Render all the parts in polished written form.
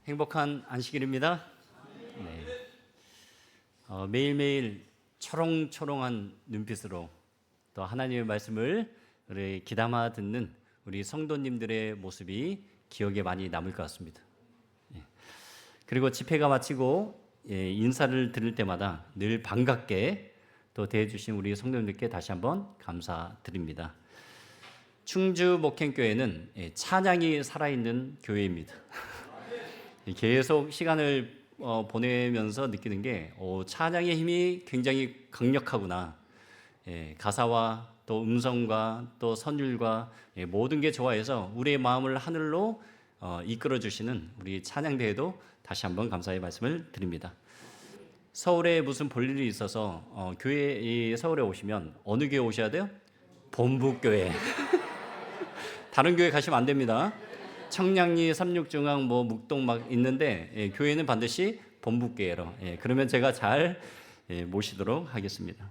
행복한 안식일입니다. 네. 매일매일 초롱초롱한 눈빛으로 또 하나님의 말씀을 우리 귀담아 듣는 우리 성도님들의 모습이 기억에 많이 남을 것 같습니다. 그리고 집회가 마치고 인사를 드릴 때마다 늘 반갑게 또 대해주신 우리 성도님들께 다시 한번 감사드립니다. 충주 목행교회는 찬양이 살아있는 교회입니다. 계속 시간을 보내면서 느끼는 게 찬양의 힘이 굉장히 강력하구나. 가사와 또 음성과 또 선율과 모든 게 좋아해서 우리의 마음을 하늘로 이끌어 주시는 우리 찬양대회도 다시 한번 감사의 말씀을 드립니다. 서울에 무슨 볼 일이 있어서 교회 서울에 오시면 어느 교회 오셔야 돼요? 본부교회. 다른 교회 가시면 안 됩니다. 청량리, 삼육중앙, 묵동 막 있는데 교회는 반드시 본부교회로. 그러면 제가 잘 모시도록 하겠습니다.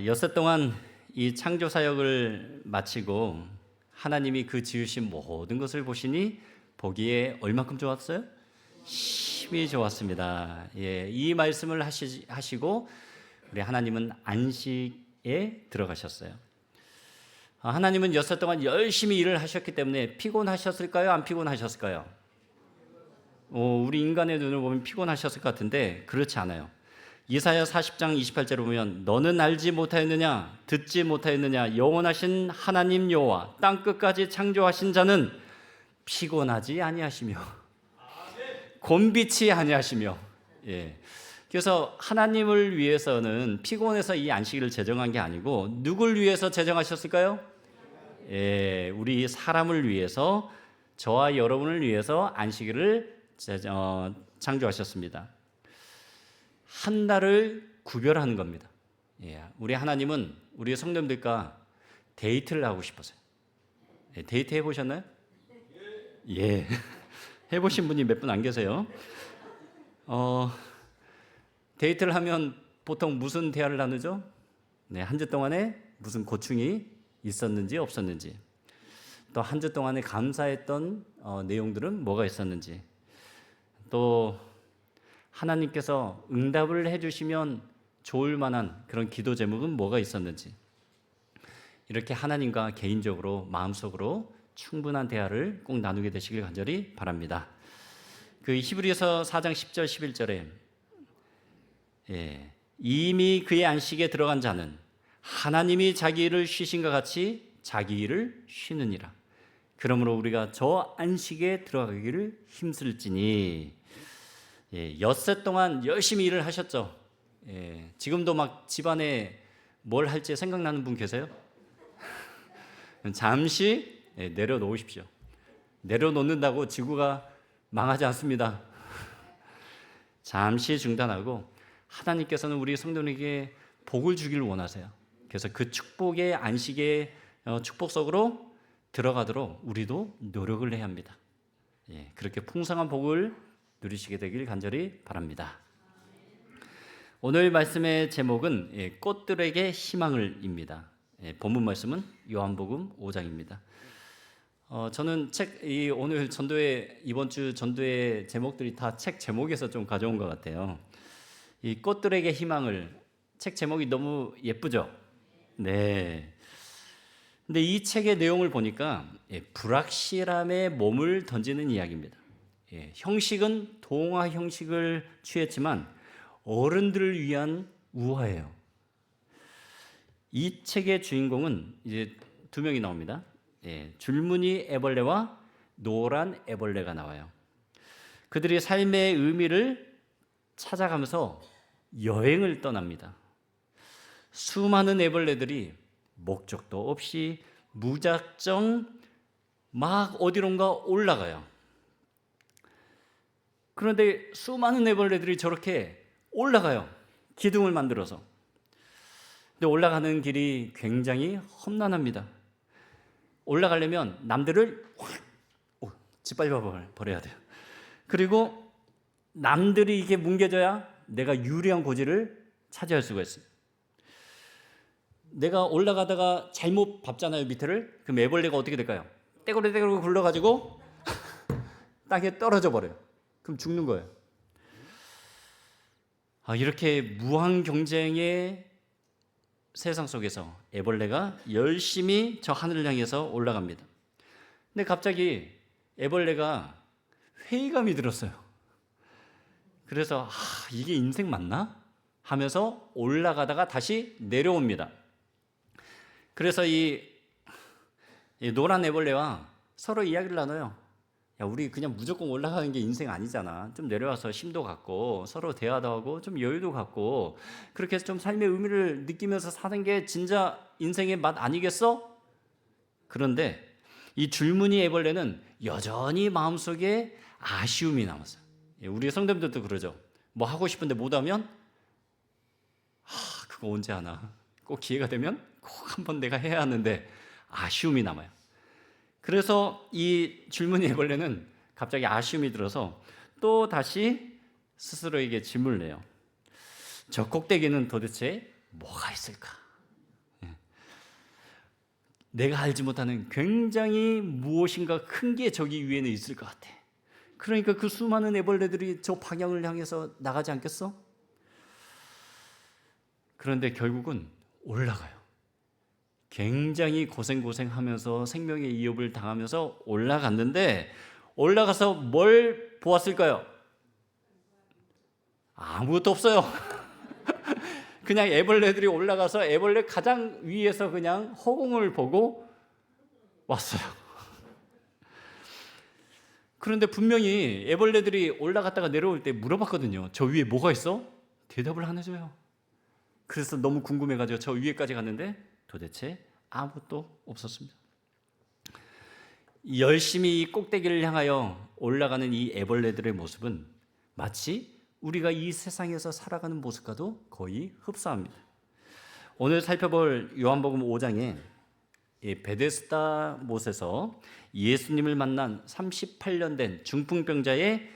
엿새 동안 이 창조 사역을 마치고 하나님이 그 지으신 모든 것을 보시니 보기에 얼마큼 좋았어요? 심히 좋았습니다. 이 말씀을 하시고 우리 하나님은 안식에 들어가셨어요. 하나님은 엿새 동안 열심히 일을 하셨기 때문에 피곤하셨을까요? 안 피곤하셨을까요? 우리 인간의 눈을 보면 피곤하셨을 것 같은데 그렇지 않아요. 이사야 40장 28절을 보면 너는 알지 못하였느냐 듣지 못하였느냐 영원하신 하나님 여호와 땅끝까지 창조하신 자는 피곤하지 아니하시며 곤비치 아니하시며. 그래서 하나님을 위해서는 피곤해서 이 안식일을 제정한 게 아니고 누굴 위해서 제정하셨을까요? 우리 사람을 위해서, 저와 여러분을 위해서 안식일을 창조하셨습니다. 한 달을 구별하는 겁니다. 우리 하나님은 우리 성도님들과 데이트를 하고 싶어서요. 데이트 해보셨나요? 해보신 분이 몇 분 안 계세요. 데이트를 하면 보통 무슨 대화를 나누죠? 한 주 동안에 무슨 고충이 있었는지 없었는지, 또 한 주 동안에 감사했던 내용들은 뭐가 있었는지, 또 하나님께서 응답을 해주시면 좋을 만한 그런 기도 제목은 뭐가 있었는지, 이렇게 하나님과 개인적으로 마음속으로 충분한 대화를 꼭 나누게 되시길 간절히 바랍니다. 그 히브리서 4장 10절 11절에 이미 그의 안식에 들어간 자는 하나님이 자기 일을 쉬신과 같이 자기 일을 쉬느니라. 그러므로 우리가 저 안식에 들어가기를 힘쓸지니. 엿새 동안 열심히 일을 하셨죠. 지금도 막 집안에 뭘 할지 생각나는 분 계세요? 잠시 내려놓으십시오. 내려놓는다고 지구가 망하지 않습니다. 잠시 중단하고 하나님께서는 우리 성도님에게 복을 주기를 원하세요. 그래서 그 축복의 안식의 축복 속으로 들어가도록 우리도 노력을 해야 합니다. 그렇게 풍성한 복을 누리시게 되길 간절히 바랍니다. 오늘 말씀의 제목은 꽃들에게 희망을입니다. 본문 말씀은 요한복음 5장입니다. 저는 오늘 전도회, 이번 주 전도회 제목들이 다 책 제목에서 좀 가져온 것 같아요. 이 꽃들에게 희망을, 책 제목이 너무 예쁘죠? 근데 이 책의 내용을 보니까 불확실함에 몸을 던지는 이야기입니다. 형식은 동화 형식을 취했지만 어른들을 위한 우화예요. 이 책의 주인공은 이제 두 명이 나옵니다. 줄무늬 애벌레와 노란 애벌레가 나와요. 그들이 삶의 의미를 찾아가면서 여행을 떠납니다. 수많은 애벌레들이 목적도 없이 무작정 막 어디론가 올라가요. 그런데 수많은 애벌레들이 저렇게 올라가요. 기둥을 만들어서. 근데 올라가는 길이 굉장히 험난합니다. 올라가려면 남들을 확 짓밟아 버려야 돼요. 그리고 남들이 이게 뭉개져야 내가 유리한 고지를 차지할 수가 있어요. 내가 올라가다가 잘못 밟잖아요, 밑에를. 그럼 애벌레가 어떻게 될까요? 떼구르떼구르 굴러가지고 땅에 떨어져 버려요. 그럼 죽는 거예요. 이렇게 무한 경쟁의 세상 속에서 애벌레가 열심히 저 하늘을 향해서 올라갑니다. 근데 갑자기 애벌레가 회의감이 들었어요. 그래서 이게 인생 맞나? 하면서 올라가다가 다시 내려옵니다. 그래서 이 노란 애벌레와 서로 이야기를 나눠요. 야, 우리 그냥 무조건 올라가는 게 인생 아니잖아. 좀 내려와서 심도 갖고 서로 대화도 하고 좀 여유도 갖고 그렇게 해서 좀 삶의 의미를 느끼면서 사는 게 진짜 인생의 맛 아니겠어? 그런데 이 줄무늬 애벌레는 여전히 마음속에 아쉬움이 남았어요. 우리 성도님들도 그러죠. 뭐 하고 싶은데 못하면 그거 언제 하나. 꼭 기회가 되면 꼭 한번 내가 해야 하는데 아쉬움이 남아요. 그래서 이 줄무늬 애벌레는 갑자기 아쉬움이 들어서 또 다시 스스로에게 질문을 해요. 저 꼭대기는 도대체 뭐가 있을까? 내가 알지 못하는 굉장히 무엇인가 큰 게 저기 위에는 있을 것 같아. 그러니까 그 수많은 애벌레들이 저 방향을 향해서 나가지 않겠어? 그런데 결국은 올라가요. 굉장히 고생하면서 생명의 위협을 당하면서 올라갔는데 올라가서 뭘 보았을까요? 아무것도 없어요. 그냥 애벌레들이 올라가서 애벌레 가장 위에서 그냥 허공을 보고 왔어요. 그런데 분명히 애벌레들이 올라갔다가 내려올 때 물어봤거든요. 저 위에 뭐가 있어? 대답을 안 해줘요. 그래서 너무 궁금해가지고 저 위에까지 갔는데 도대체 아무것도 없었습니다. 열심히 이 꼭대기를 향하여 올라가는 이 애벌레들의 모습은 마치 우리가 이 세상에서 살아가는 모습과도 거의 흡사합니다. 오늘 살펴볼 요한복음 5장에 베데스다 못에서 예수님을 만난 38년 된 중풍병자의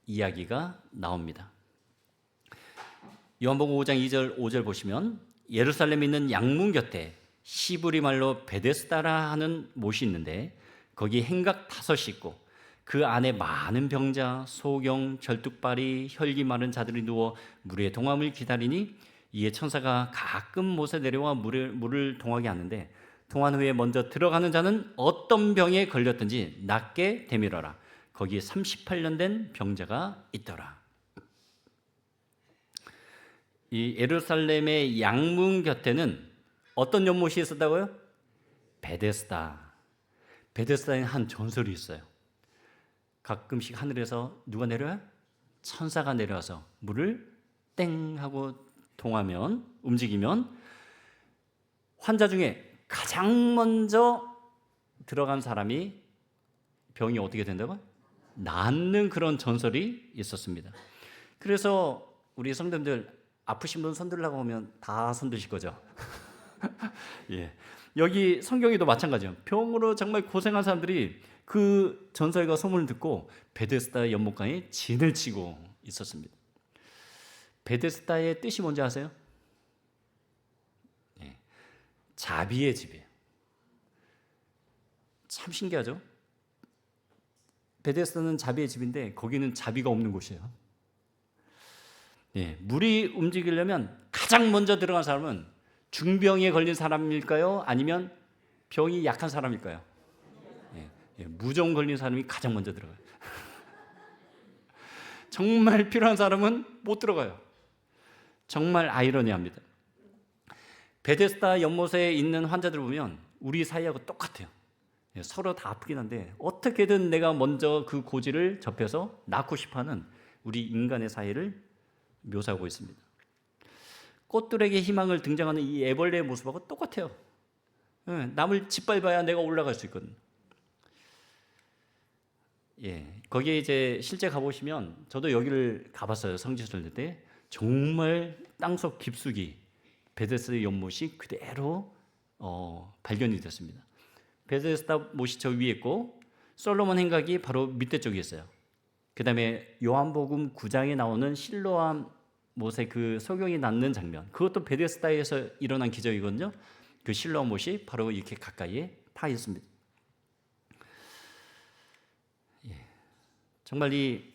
이야기가 나옵니다. 요한복음 5장 2절 5절 보시면 예루살렘에 있는 양문 곁에 시브리 말로 베데스다라 하는 못이 있는데 거기 행각 5이 있고 그 안에 많은 병자, 소경, 절뚝발이, 혈기 마른 자들이 누워 물의 동함을 기다리니 이에 천사가 가끔 못에 내려와 물을 동하게 하는데 동한 후에 먼저 들어가는 자는 어떤 병에 걸렸든지 낫게 되밀어라. 거기에 38년 된 병자가 있더라. 이 예루살렘의 양문 곁에는 어떤 연못이 있었다고요? 베데스다. 베데스다에 한 전설이 있어요. 가끔씩 하늘에서 누가 내려와요? 천사가 내려와서 물을 땡 하고 동하면 움직이면 환자 중에 가장 먼저 들어간 사람이 병이 어떻게 된다고? 낫는 그런 전설이 있었습니다. 그래서 우리 성도님들 아프신 분 손들라고 하면 다 손드실 거죠. 예. 여기 성경에도 마찬가지예요. 병으로 정말 고생한 사람들이 그 전설과 소문을 듣고 베데스다 연못가에 진을 치고 있었습니다. 베데스다의 뜻이 뭔지 아세요? 예. 자비의 집이에요. 참 신기하죠? 베데스다는 자비의 집인데 거기는 자비가 없는 곳이에요. 예. 물이 움직이려면 가장 먼저 들어간 사람은 중병에 걸린 사람일까요? 아니면 병이 약한 사람일까요? 무좀 걸린 사람이 가장 먼저 들어가요. 정말 필요한 사람은 못 들어가요. 정말 아이러니합니다. 베데스다 연못에 있는 환자들 보면 우리 사이하고 똑같아요. 서로 다 아프긴 한데 어떻게든 내가 먼저 그 고지를 접해서 낫고 싶어하는 우리 인간의 사이를 묘사하고 있습니다. 꽃들에게 희망을 등장하는 이 애벌레의 모습하고 똑같아요. 남을 짓밟아야 내가 올라갈 수 있거든요. 예, 거기에 이제 실제 가보시면 저도 여기를 가봤어요. 성지순례 때 정말 땅속 깊숙이 베데스다 연못이 그대로 발견이 됐습니다. 베데스다 못이 저 위에 있고 솔로몬 행각이 바로 밑에 쪽에 있어요. 그 다음에 요한복음 9장에 나오는 실로암 못에 그 소경이 낫는 장면, 그것도 베데스다에서 일어난 기적이거든요. 그 실로암 못이 바로 이렇게 가까이에 타 있습니다. 정말 이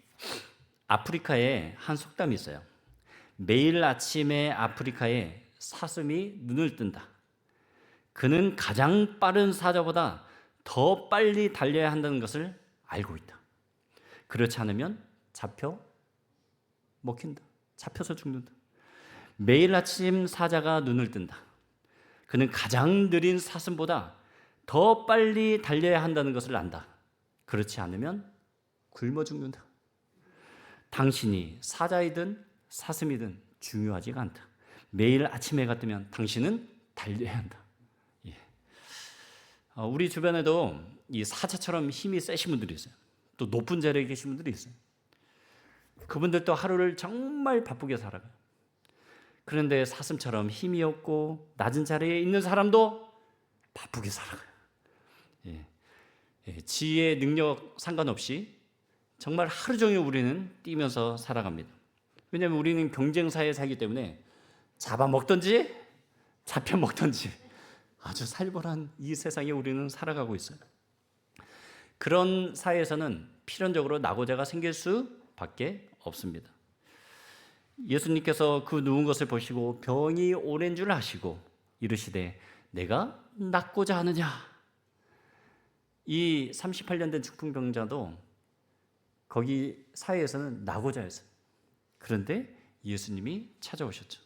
아프리카에 한 속담이 있어요. 매일 아침에 아프리카에 사슴이 눈을 뜬다. 그는 가장 빠른 사자보다 더 빨리 달려야 한다는 것을 알고 있다. 그렇지 않으면 잡혀 먹힌다. 잡혀서 죽는다. 매일 아침 사자가 눈을 뜬다. 그는 가장 느린 사슴보다 더 빨리 달려야 한다는 것을 안다. 그렇지 않으면 굶어 죽는다. 당신이 사자이든 사슴이든 중요하지가 않다. 매일 아침 해가 뜨면 당신은 달려야 한다. 예. 우리 주변에도 이 사자처럼 힘이 세신 분들이 있어요. 또 높은 자리에 계신 분들이 있어요. 그분들도 하루를 정말 바쁘게 살아가요. 그런데 사슴처럼 힘이 없고 낮은 자리에 있는 사람도 바쁘게 살아가요. 예. 지혜, 능력 상관없이 정말 하루 종일 우리는 뛰면서 살아갑니다. 왜냐하면 우리는 경쟁사회에 살기 때문에 잡아먹든지 잡혀먹든지 아주 살벌한 이 세상에 우리는 살아가고 있어요. 그런 사회에서는 필연적으로 낙오자가 생길 수밖에 없습니다. 예수님께서 그 누운 것을 보시고 병이 오랜 줄 아시고 이르시되 내가 낫고자 하느냐. 이 38년 된 중풍병자도 거기 사회에서는 낙오자였어요. 그런데 예수님이 찾아오셨죠.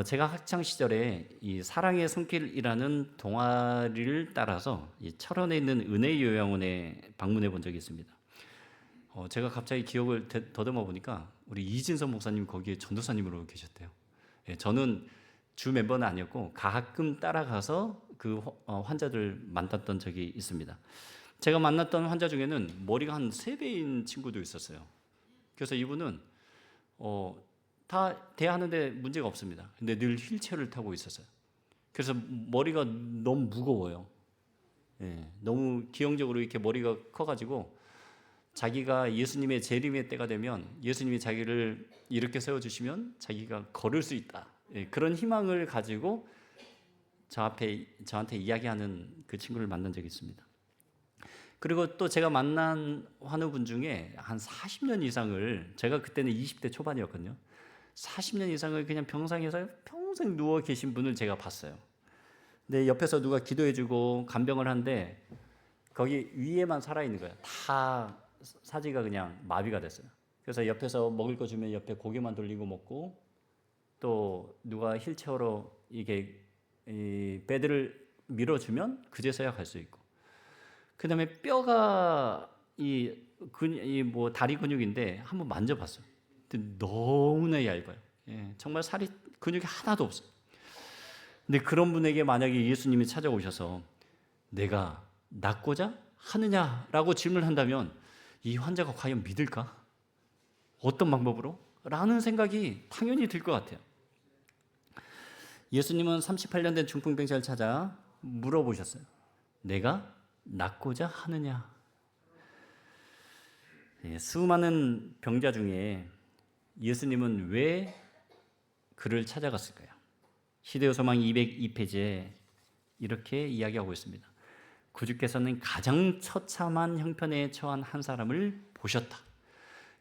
제가 학창 시절에 이 사랑의 손길이라는 동아리를 따라서 이 철원에 있는 은혜 요양원에 방문해 본 적이 있습니다. 제가 갑자기 기억을 더듬어 보니까 우리 이진선 목사님 거기에 전도사님으로 계셨대요. 저는 주 멤버는 아니었고 가끔 따라가서 그 환자들 만났던 적이 있습니다. 제가 만났던 환자 중에는 머리가 한 3배인 친구도 있었어요. 그래서 이분은 다 대하는데 문제가 없습니다. 근데 늘 휠체어를 타고 있었어요. 그래서 머리가 너무 무거워요. 너무 기형적으로 이렇게 머리가 커가지고 자기가 예수님의 재림의 때가 되면 예수님이 자기를 이렇게 세워주시면 자기가 걸을 수 있다. 그런 희망을 가지고 저한테 이야기하는 그 친구를 만난 적이 있습니다. 그리고 또 제가 만난 환우분 중에 한 40년 이상을, 제가 그때는 20대 초반이었거든요. 40년 이상을 그냥 병상에서 평생 누워 계신 분을 제가 봤어요. 근데 옆에서 누가 기도해주고 간병을 하는데 거기 위에만 살아있는 거예요. 다 사지가 그냥 마비가 됐어요. 그래서 옆에서 먹을 거 주면 옆에 고개만 돌리고 먹고, 또 누가 휠체어로 이게 이 베드를 밀어주면 그제서야 갈 수 있고, 그 다음에 뼈가 뭐 다리 근육인데 한번 만져봤어요. 근데 너무나 얇아요. 정말 살이 근육이 하나도 없어요. 근데 그런 분에게 만약에 예수님이 찾아오셔서 내가 낫고자 하느냐라고 질문한다면 이 환자가 과연 믿을까? 어떤 방법으로? 라는 생각이 당연히 들 것 같아요. 예수님은 38년 된 중풍병자를 찾아 물어보셨어요. 내가 낫고자 하느냐? 수많은 병자 중에 예수님은 왜 그를 찾아갔을까요? 시대의 소망 202페이지에 이렇게 이야기하고 있습니다. 구주께서는 가장 처참한 형편에 처한 한 사람을 보셨다.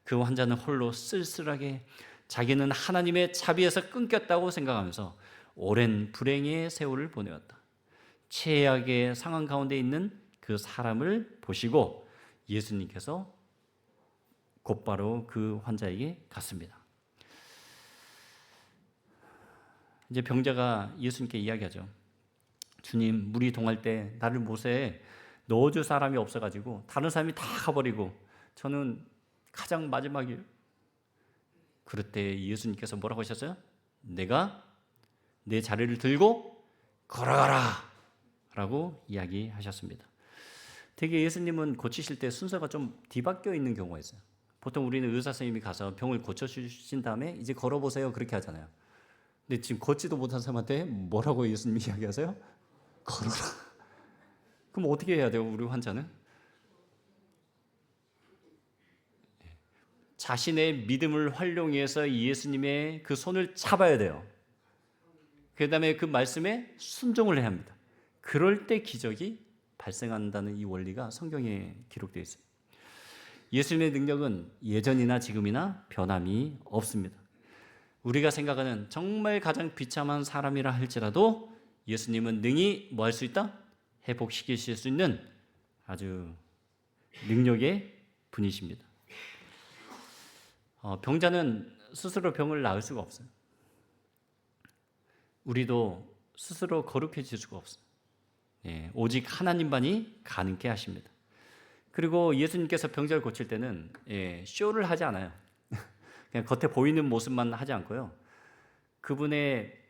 그 환자는 홀로 쓸쓸하게 자기는 하나님의 자비에서 끊겼다고 생각하면서 오랜 불행의 세월을 보내왔다. 최악의 상황 가운데 있는 그 사람을 보시고 예수님께서 곧바로 그 환자에게 갔습니다. 이제 병자가 예수님께 이야기하죠. 주님, 물이 동할 때 나를 못에 넣어줄 사람이 없어가지고 다른 사람이 다 가버리고 저는 가장 마지막이에요. 그럴 때 예수님께서 뭐라고 하셨어요? 내가 내 자리를 들고 걸어가라 라고 이야기하셨습니다. 되게 예수님은 고치실 때 순서가 좀 뒤바뀌어 있는 경우가 있어요. 보통 우리는 의사 선생님이 가서 병을 고쳐주신 다음에 이제 걸어보세요 그렇게 하잖아요. 근데 지금 걷지도 못한 사람한테 뭐라고 예수님이 이야기하세요? 걸어라. 그럼 어떻게 해야 돼요, 우리 환자는? 자신의 믿음을 활용해서 예수님의 그 손을 잡아야 돼요. 그 다음에 그 말씀에 순종을 해야 합니다. 그럴 때 기적이 발생한다는 이 원리가 성경에 기록되어 있어요. 예수님의 능력은 예전이나 지금이나 변함이 없습니다. 우리가 생각하는 정말 가장 비참한 사람이라 할지라도 예수님은 능히 뭐 할 수 있다? 회복시키실 수 있는 아주 능력의 분이십니다. 병자는 스스로 병을 나을 수가 없어요. 우리도 스스로 거룩해질 수가 없어요. 오직 하나님만이 가능케 하십니다. 그리고 예수님께서 병자를 고칠 때는 쇼를 하지 않아요. 그냥 겉에 보이는 모습만 하지 않고요. 그분의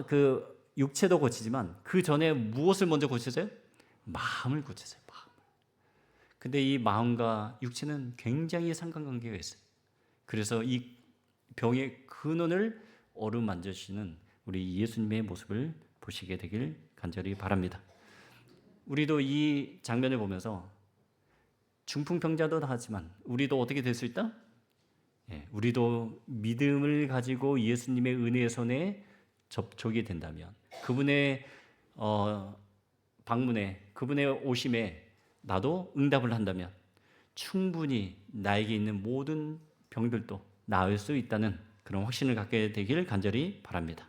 그 육체도 고치지만 그 전에 무엇을 먼저 고치세요? 마음을 고치세요. 마음. 근데 이 마음과 육체는 굉장히 상관관계가 있어요. 그래서 이 병의 근원을 어루만져 주시는 우리 예수님의 모습을 보시게 되길 간절히 바랍니다. 우리도 이 장면을 보면서 중풍병자도 하지만 우리도 어떻게 될 수 있다? 우리도 믿음을 가지고 예수님의 은혜의 손에 접촉이 된다면 그분의 방문에 그분의 오심에 나도 응답을 한다면 충분히 나에게 있는 모든 병들도 나을 수 있다는 그런 확신을 갖게 되길 간절히 바랍니다.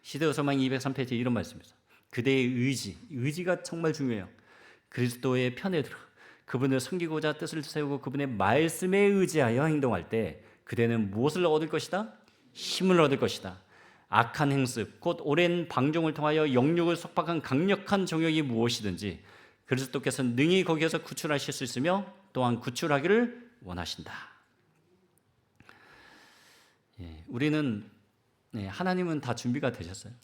시대요소망 203페이지에 이런 말씀입니다. 그대의 의지가 정말 중요해요. 그리스도의 편에 들어 그분을 섬기고자 뜻을 세우고 그분의 말씀에 의지하여 행동할 때 그대는 무엇을 얻을 것이다? 힘을 얻을 것이다. 악한 행습, 곧 오랜 방종을 통하여 영육을 속박한 강력한 정욕이 무엇이든지 그리스도께서 능히 거기에서 구출하실 수 있으며 또한 구출하기를 원하신다. 우리는 하나님은 다 준비가 되셨어요.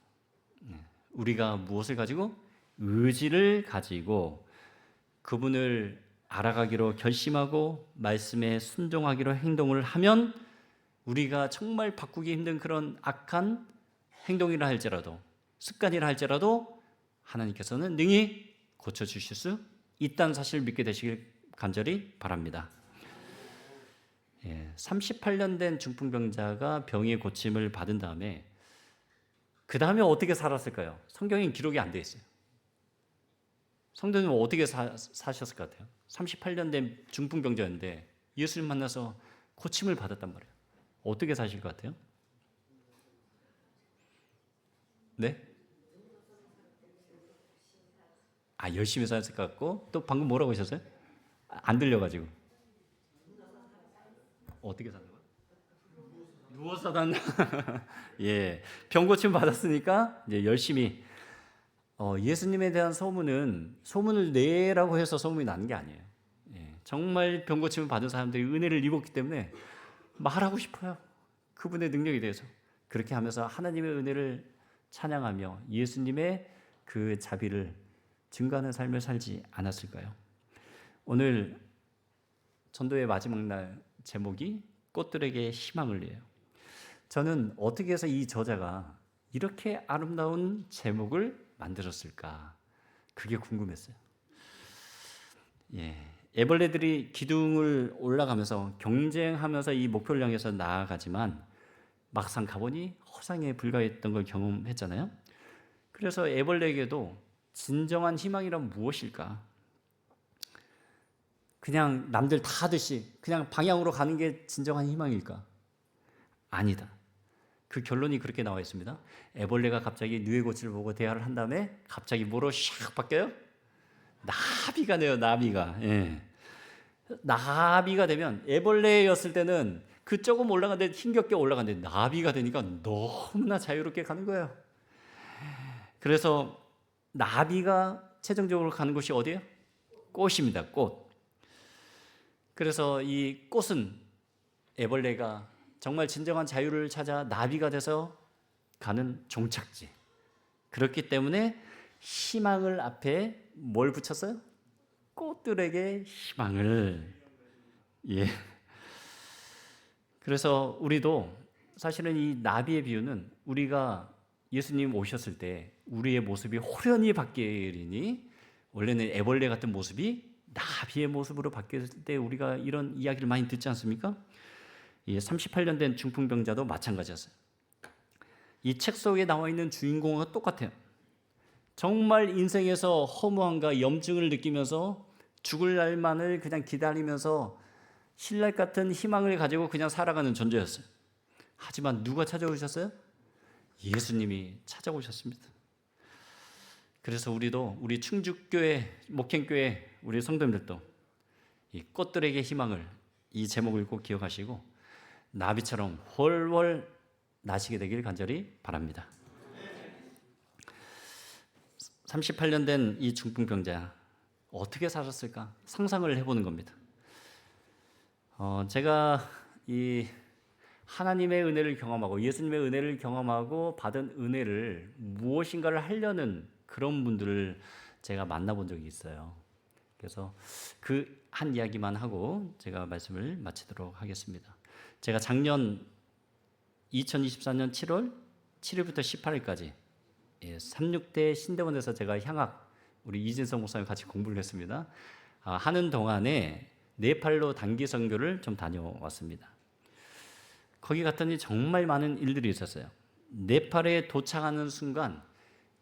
우리가 무엇을 가지고? 의지를 가지고 그분을 알아가기로 결심하고 말씀에 순종하기로 행동을 하면 우리가 정말 바꾸기 힘든 그런 악한 행동이라 할지라도 습관이라 할지라도 하나님께서는 능히 고쳐주실 수 있다는 사실을 믿게 되시길 간절히 바랍니다. 38년 된 중풍병자가 병의 고침을 받은 다음에 그 다음에 어떻게 살았을까요? 성경에 기록이 안 돼 있어요. 성도님은 어떻게 사셨을 것 같아요? 38년 된 중풍병자였는데 예수님 만나서 고침을 받았단 말이에요. 어떻게 사실 것 같아요? 네? 열심히 사셨을 것 같고 또 방금 뭐라고 하셨어요? 안 들려가지고 어떻게 사는 거예요? 누워서 산다. 병 고침 받았으니까 이제 열심히 예수님에 대한 소문을 내라고 해서 소문이 나는 게 아니에요. 정말 병 고침을 받은 사람들이 은혜를 입었기 때문에 말하고 싶어요. 그분의 능력에 대해서. 그렇게 하면서 하나님의 은혜를 찬양하며 예수님의 그 자비를 증거하는 삶을 살지 않았을까요? 오늘 전도의 마지막 날 제목이 꽃들에게 희망을이에요. 저는 어떻게 해서 이 저자가 이렇게 아름다운 제목을 만들었을까? 그게 궁금했어요. 애벌레들이 기둥을 올라가면서 경쟁하면서 이 목표를 향해서 나아가지만 막상 가보니 허상에 불과했던 걸 경험했잖아요. 그래서 애벌레에게도 진정한 희망이란 무엇일까? 그냥 남들 다 하듯이 그냥 방향으로 가는 게 진정한 희망일까? 아니다. 그 결론이 그렇게 나와 있습니다. 애벌레가 갑자기 누에고치를 보고 대화를 한 다음에 갑자기 뭐로 샥 바뀌어요? 나비가 돼요. 나비가. 나비가 되면 애벌레였을 때는 그 조금 올라가는데 힘겹게 올라가는데 나비가 되니까 너무나 자유롭게 가는 거예요. 그래서 나비가 최종적으로 가는 곳이 어디예요? 꽃입니다. 꽃. 그래서 이 꽃은 애벌레가 정말 진정한 자유를 찾아 나비가 돼서 가는 종착지. 그렇기 때문에 희망을 앞에 뭘 붙였어요? 꽃들에게 희망을. 그래서 우리도 사실은 이 나비의 비유는 우리가 예수님 오셨을 때 우리의 모습이 호련히 바뀌리니 원래는 애벌레 같은 모습이 나비의 모습으로 바뀌었을 때 우리가 이런 이야기를 많이 듣지 않습니까? 38년 된 중풍병자도 마찬가지였어요. 이 책 속에 나와 있는 주인공과 똑같아요. 정말 인생에서 허무함과 염증을 느끼면서 죽을 날만을 그냥 기다리면서 신랄 같은 희망을 가지고 그냥 살아가는 존재였어요. 하지만 누가 찾아오셨어요? 예수님이 찾아오셨습니다. 그래서 우리도 우리 충주교회, 목행교회 우리 성도님들도 이 꽃들에게 희망을, 이 제목을 꼭 기억하시고 나비처럼 훨훨 나시게 되길 간절히 바랍니다. 38년 된 이 중풍병자 어떻게 살았을까 상상을 해보는 겁니다. 제가 이 하나님의 은혜를 경험하고 예수님의 은혜를 경험하고 받은 은혜를 무엇인가를 하려는 그런 분들을 제가 만나본 적이 있어요. 그래서 그 한 이야기만 하고 제가 말씀을 마치도록 하겠습니다. 제가 작년 2024년 7월 7일부터 18일까지 36대 신대원에서 제가 향학 우리 이진성 목사님 같이 공부를 했습니다. 하는 동안에 네팔로 단기 선교를 좀 다녀왔습니다. 거기 갔더니 정말 많은 일들이 있었어요. 네팔에 도착하는 순간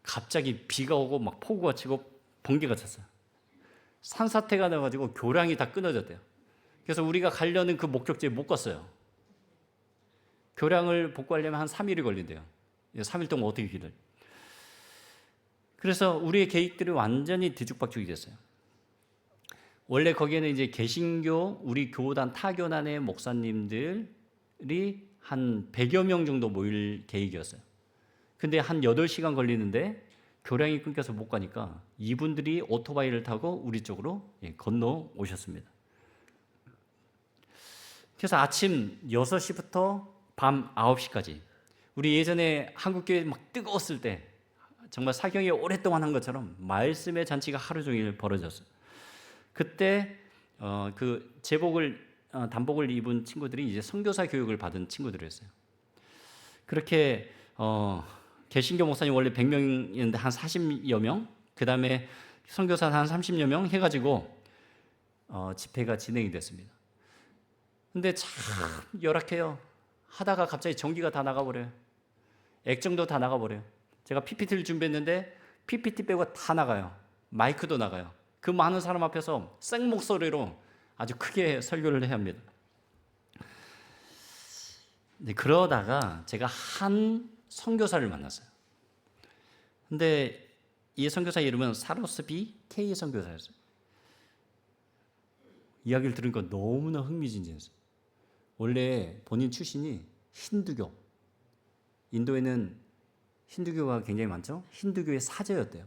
갑자기 비가 오고 막 폭우가 치고 번개가 쳤어요. 산사태가 나가지고 교량이 다 끊어졌대요. 그래서 우리가 가려는 그 목적지에 못 갔어요. 교량을 복구하려면 한 3일이 걸린대요. 3일 동안 어떻게 길을. 그래서 우리의 계획들이 완전히 뒤죽박죽이 됐어요. 원래 거기에는 이제 개신교, 우리 교단, 타교단의 목사님들이 한 100여 명 정도 모일 계획이었어요. 근데 한 8시간 걸리는데 교량이 끊겨서 못 가니까 이분들이 오토바이를 타고 우리 쪽으로 건너 오셨습니다. 그래서 아침 6시부터 밤 9시까지 우리 예전에 한국교회 막 뜨거웠을 때 정말 사경이 오랫동안 한 것처럼 말씀의 잔치가 하루 종일 벌어졌어요. 그때 그 제복을 단복을 입은 친구들이 이제 선교사 교육을 받은 친구들이었어요. 그렇게 개신교 목사님 원래 100명이었는데 한 40여 명, 그 다음에 선교사 한 30여 명 해가지고 집회가 진행이 됐습니다. 근데 참 열악해요. 하다가 갑자기 전기가 다 나가버려요. 액정도 다 나가버려요. 제가 PPT를 준비했는데 PPT 빼고 다 나가요. 마이크도 나가요. 그 많은 사람 앞에서 생목소리로 아주 크게 설교를 해야 합니다. 네, 그러다가 제가 한 선교사를 만났어요. 근데 이 선교사 이름은 사로스비 K 선교사였어요. 이야기를 들으니까 너무나 흥미진진했어요. 원래 본인 출신이 힌두교. 인도에는 힌두교가 굉장히 많죠. 힌두교의 사제였대요.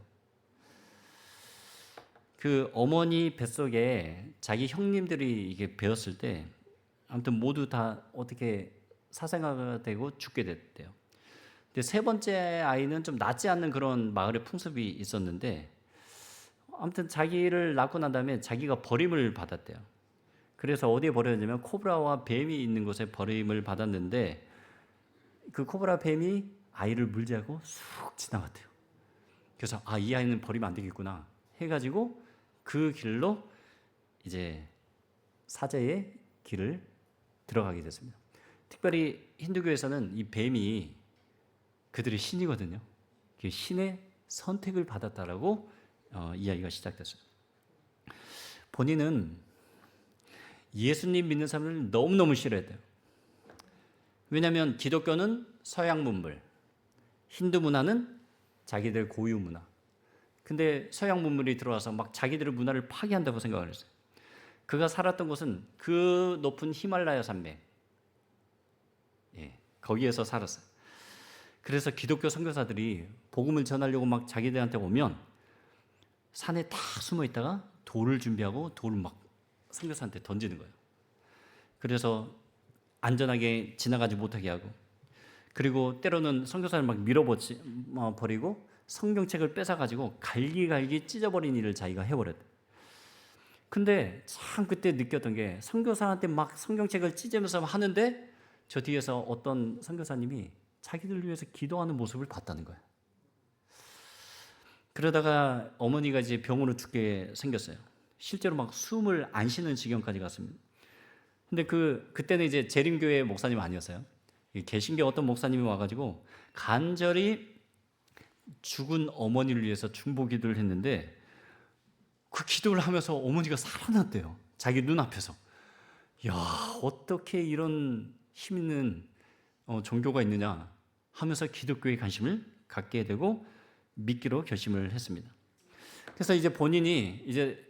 그 어머니 뱃속에 자기 형님들이 이게 배웠을 때 아무튼 모두 다 어떻게 사생아가 되고 죽게 됐대요. 근데 세 번째 아이는 좀 낫지 않는 그런 마을의 풍습이 있었는데 아무튼 자기를 낳고 난 다음에 자기가 버림을 받았대요. 그래서 어디에 버렸냐면 코브라와 뱀이 있는 곳에 버림을 받았는데 그 코브라 뱀이 아이를 물지 않고 쑥 지나갔대요. 그래서 이 아이는 버리면 안 되겠구나 해가지고 그 길로 이제 사제의 길을 들어가게 됐습니다. 특별히 힌두교에서는 이 뱀이 그들의 신이거든요. 그 신의 선택을 받았다라고 이야기가 시작됐어요. 본인은 예수님 믿는 사람을 너무너무 싫어했대요. 왜냐하면 기독교는 서양 문물, 힌두 문화는 자기들 고유 문화. 근데 서양 문물이 들어와서 막 자기들의 문화를 파괴한다고 생각을 했어요. 그가 살았던 곳은 그 높은 히말라야 산맥, 거기에서 살았어요. 그래서 기독교 선교사들이 복음을 전하려고 막 자기들한테 오면 산에 다 숨어 있다가 돌을 준비하고 돌을 막 선교사한테 던지는 거예요. 그래서 안전하게 지나가지 못하게 하고, 그리고 때로는 선교사를 막 밀어버리고 성경책을 뺏어가지고 갈기갈기 찢어버린 일을 자기가 해버렸대. 근데 참 그때 느꼈던 게 선교사한테 막 성경책을 찢으면서 하는데 저 뒤에서 어떤 선교사님이 자기들 위해서 기도하는 모습을 봤다는 거예요. 그러다가 어머니가 이제 병으로 죽게 생겼어요. 실제로 막 숨을 안 쉬는 지경까지 갔습니다. 근데 그때는 이제 재림교회 목사님 아니었어요. 개신교 어떤 목사님이 와가지고 간절히 죽은 어머니를 위해서 중보 기도를 했는데 그 기도를 하면서 어머니가 살아났대요. 자기 눈앞에서. 야, 어떻게 이런 힘 있는 종교가 있느냐 하면서 기독교에 관심을 갖게 되고 믿기로 결심을 했습니다. 그래서 이제 본인이 이제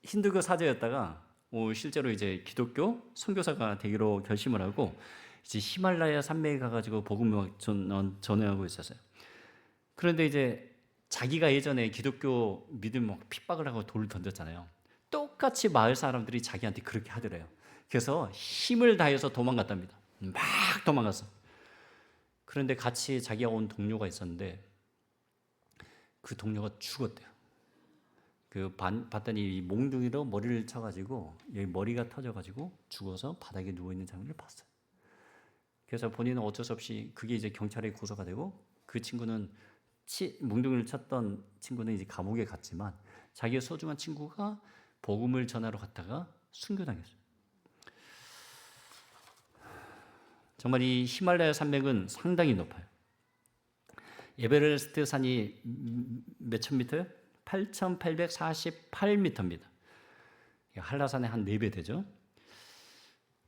힌두교 사제였다가 실제로 이제 기독교 선교사가 되기로 결심을 하고 이제 히말라야 산맥에 가가지고 복음을 전하고 있었어요. 그런데 이제 자기가 예전에 기독교 믿음 막 핍박을 하고 돌을 던졌잖아요. 똑같이 마을 사람들이 자기한테 그렇게 하더래요. 그래서 힘을 다해서 도망갔답니다. 막 도망갔어. 그런데 같이 자기가 온 동료가 있었는데 그 동료가 죽었대요. 봤더니 몽둥이로 머리를 쳐가지고 여기 머리가 터져가지고 죽어서 바닥에 누워 있는 장면을 봤어요. 그래서 본인은 어쩔 수 없이 그게 이제 경찰에 고소가 되고 그 친구는 몽둥이를 쳤던 친구는 이제 감옥에 갔지만 자기의 소중한 친구가 복음을 전하러 갔다가 순교당했어요. 정말 이 히말라야 산맥은 상당히 높아요. 에베레스트 산이 몇천 미터요? 8,848m입니다. 한라산의 한 4배 되죠.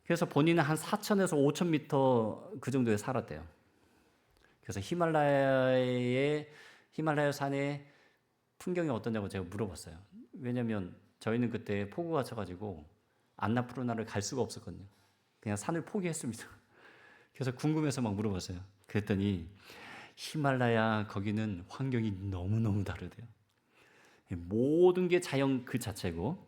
그래서 본인은 한 4,000에서 5,000m 그 정도에 살았대요. 그래서 히말라야 산의 풍경이 어떠냐고 제가 물어봤어요. 왜냐하면 저희는 그때 폭우가 쳐가지고 안나푸르나를 갈 수가 없었거든요. 그냥 산을 포기했습니다. 그래서 궁금해서 막 물어봤어요. 그랬더니 히말라야 거기는 환경이 너무너무 다르대요. 모든 게 자연 그 자체고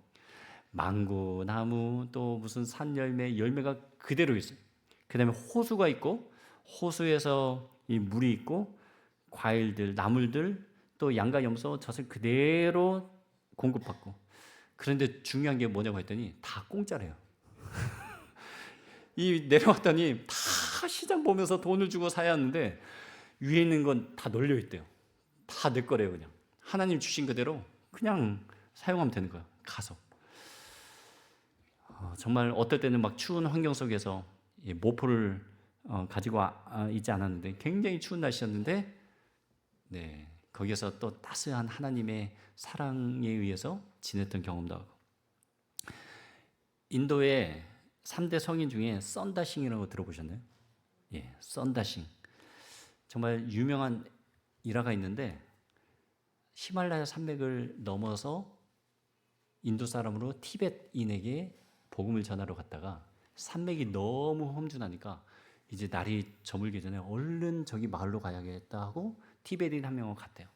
망고, 나무, 또 무슨 산 열매가 그대로 있어요. 그 다음에 호수가 있고 호수에서 이 물이 있고 과일들, 나물들, 또 양과 염소 젖을 그대로 공급받고. 그런데 중요한 게 뭐냐고 했더니 다 공짜래요. 이 내려왔더니 다 시장 보면서 돈을 주고 사야 하는데 위에 있는 건 다 널려 있대요. 다 내 거래요. 그냥 하나님 주신 그대로 그냥 사용하면 되는 거야. 가서 정말 어떨 때는 막 추운 환경 속에서 모포를 가지고 있지 않았는데 굉장히 추운 날씨였는데 네, 거기에서 또 따스한 하나님의 사랑에 의해서 지냈던 경험도 하고. 인도의 3대 성인 중에 썬다싱이라고 들어보셨나요? 예, 썬다싱. 정말 유명한 일화가 있는데 히말라야 산맥을 넘어서 인도 사람으로 티벳인에게 복음을 전하러 갔다가 산맥이 너무 험준하니까 이제 날이 저물기 전에 얼른 저기 마을로 가야겠다 하고 티벳인 한 명은 갔대요.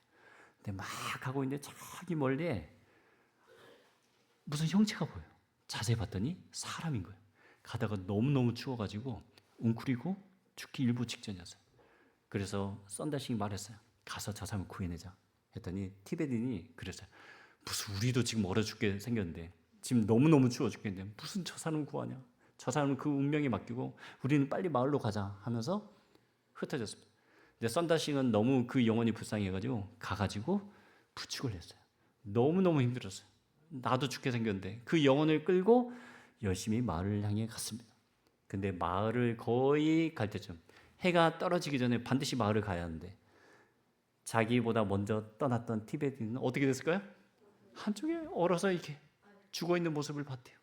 근데 막 가고 있는데 저기 멀리에 무슨 형체가 보여요. 자세히 봤더니 사람인 거예요. 가다가 너무너무 추워가지고 웅크리고 죽기 일부 직전이었어요. 그래서 썬다싱이 말했어요. 가서 저 사람을 구해내자 했더니 티베딘이 그랬어요. 무슨 우리도 지금 얼어 죽게 생겼는데 지금 너무너무 추워 죽겠는데 무슨 저 사람을 구하냐. 저 사람은 그 운명에 맡기고 우리는 빨리 마을로 가자 하면서 흩어졌습니다. 근데 썬다싱은 너무 그 영혼이 불쌍해가지고 가가지고 부축을 했어요. 너무너무 힘들었어요. 나도 죽게 생겼는데 그 영혼을 끌고 열심히 마을을 향해 갔습니다. 근데 마을을 거의 갈 때쯤 해가 떨어지기 전에 반드시 마을을 가야 하는데 자기보다 먼저 떠났던 티베트는 어떻게 됐을까요? 한쪽에 얼어서 이렇게 죽어있는 모습을 봤대요.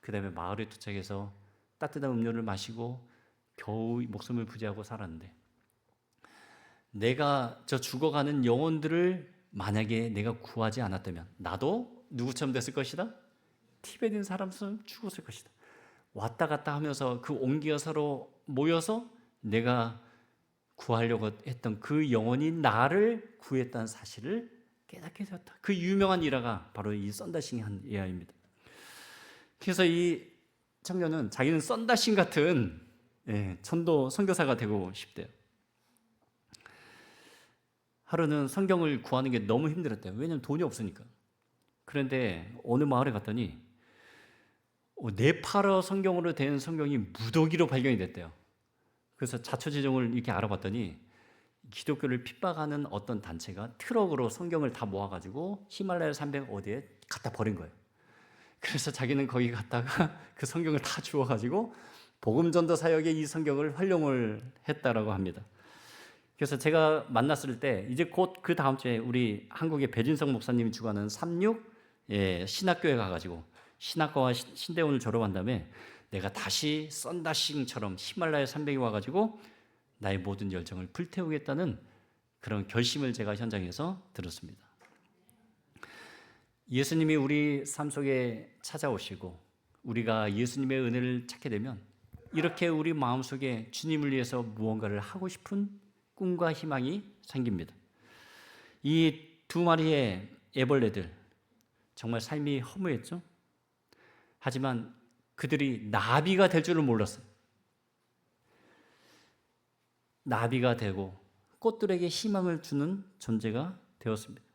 그 다음에 마을에 도착해서 따뜻한 음료를 마시고 겨우 목숨을 부지하고 살았는데 내가 저 죽어가는 영혼들을 만약에 내가 구하지 않았다면 나도 누구처럼 됐을 것이다? 티베트인 사람처럼 죽었을 것이다. 왔다 갔다 하면서 그 온기가 서로 모여서 내가 구하려고 했던 그 영혼이 나를 구했다는 사실을 깨닫게 되었다. 그 유명한 일화가 바로 이 썬다싱이 한 일화입니다. 그래서 이 청년은 자기는 썬다싱 같은 전도 선교사가 되고 싶대요. 하루는 성경을 구하는 게 너무 힘들었대요. 왜냐하면 돈이 없으니까. 그런데 어느 마을에 갔더니 네팔어 성경으로 된 성경이 무더기로 발견이 됐대요. 그래서 자초지종을 이렇게 알아봤더니 기독교를 핍박하는 어떤 단체가 트럭으로 성경을 다 모아가지고 히말라야 산맥 어디에 갖다 버린 거예요. 그래서 자기는 거기 갔다가 그 성경을 다 주워가지고 복음전도 사역에 이 성경을 활용을 했다라고 합니다. 그래서 제가 만났을 때 이제 곧 그 다음 주에 우리 한국의 배진성 목사님이 주관하는 36 신학교에 가가지고 신학과와 신대원을 졸업한 다음에 내가 다시 썬다싱처럼 히말라야 산맥에 와가지고 나의 모든 열정을 불태우겠다는 그런 결심을 제가 현장에서 들었습니다. 예수님이 우리 삶 속에 찾아오시고 우리가 예수님의 은혜를 찾게 되면 이렇게 우리 마음속에 주님을 위해서 무언가를 하고 싶은 꿈과 희망이 생깁니다. 이 두 마리의 애벌레들 정말 삶이 허무했죠. 하지만 그들이 나비가 될 줄을 몰랐어요. 나비가 되고 꽃들에게 희망을 주는 존재가 되었습니다.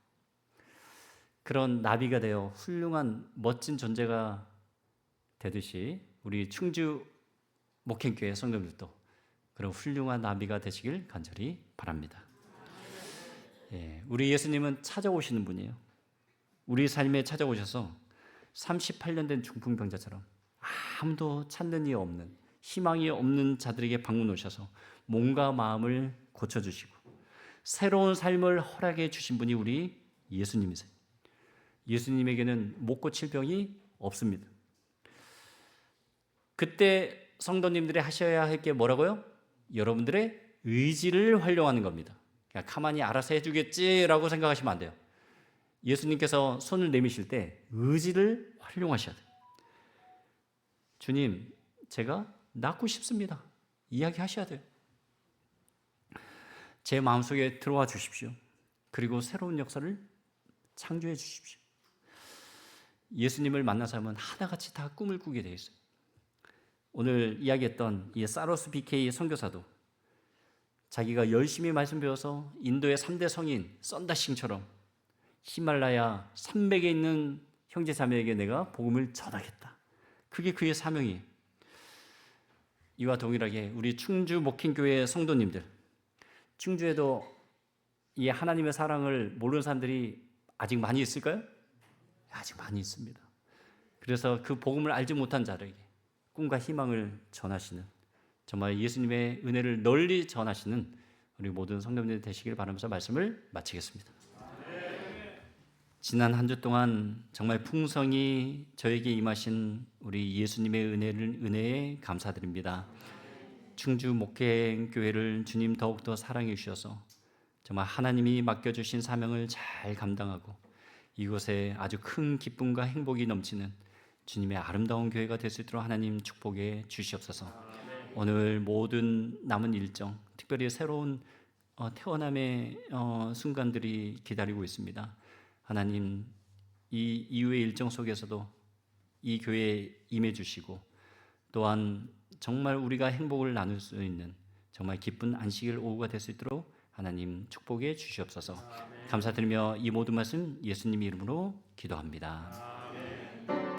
그런 나비가 되어 훌륭한 멋진 존재가 되듯이 우리 충주 목행교회 성도들도 그런 훌륭한 나비가 되시길 간절히 바랍니다. 우리 예수님은 찾아오시는 분이에요. 우리 삶에 찾아오셔서 38년 된 중풍병자처럼 아무도 찾는 이 없는 희망이 없는 자들에게 방문 오셔서 몸과 마음을 고쳐주시고 새로운 삶을 허락해 주신 분이 우리 예수님이세요. 예수님에게는 못 고칠 병이 없습니다. 그때 성도님들이 하셔야 할 게 뭐라고요? 여러분들의 의지를 활용하는 겁니다. 그냥 가만히 알아서 해주겠지라고 생각하시면 안 돼요. 예수님께서 손을 내미실 때 의지를 활용하셔야 돼요. 주님, 제가 낫고 싶습니다. 이야기하셔야 돼요. 제 마음속에 들어와 주십시오. 그리고 새로운 역사를 창조해 주십시오. 예수님을 만난 사람은 하나같이 다 꿈을 꾸게 되어 있어요. 오늘 이야기했던 이 사로스 BK 선교사도 자기가 열심히 말씀 배워서 인도의 3대 성인 썬다싱처럼 히말라야 산맥에 있는 형제 자매에게 내가 복음을 전하겠다. 그게 그의 사명이에요. 이와 동일하게 우리 충주 목행교회 성도님들, 충주에도 이 하나님의 사랑을 모르는 사람들이 아직 많이 있을까요? 아직 많이 있습니다. 그래서 그 복음을 알지 못한 자들에게 꿈과 희망을 전하시는, 정말 예수님의 은혜를 널리 전하시는 우리 모든 성도님들 되시길 바라면서 말씀을 마치겠습니다. 지난 한 주 동안 정말 풍성히 저에게 임하신 우리 예수님의 은혜에 감사드립니다. 충주 목행교회를 주님 더욱더 사랑해 주셔서 정말 하나님이 맡겨주신 사명을 잘 감당하고 이곳에 아주 큰 기쁨과 행복이 넘치는 주님의 아름다운 교회가 될 수 있도록 하나님 축복해 주시옵소서. 오늘 모든 남은 일정, 특별히 새로운 태어남의 순간들이 기다리고 있습니다. 하나님, 이 이후의 일정 속에서도 이 교회에 임해 주시고 또한 정말 우리가 행복을 나눌 수 있는 정말 기쁜 안식일 오후가 될 수 있도록 하나님 축복해 주시옵소서. 감사드리며 이 모든 말씀 예수님 이름으로 기도합니다.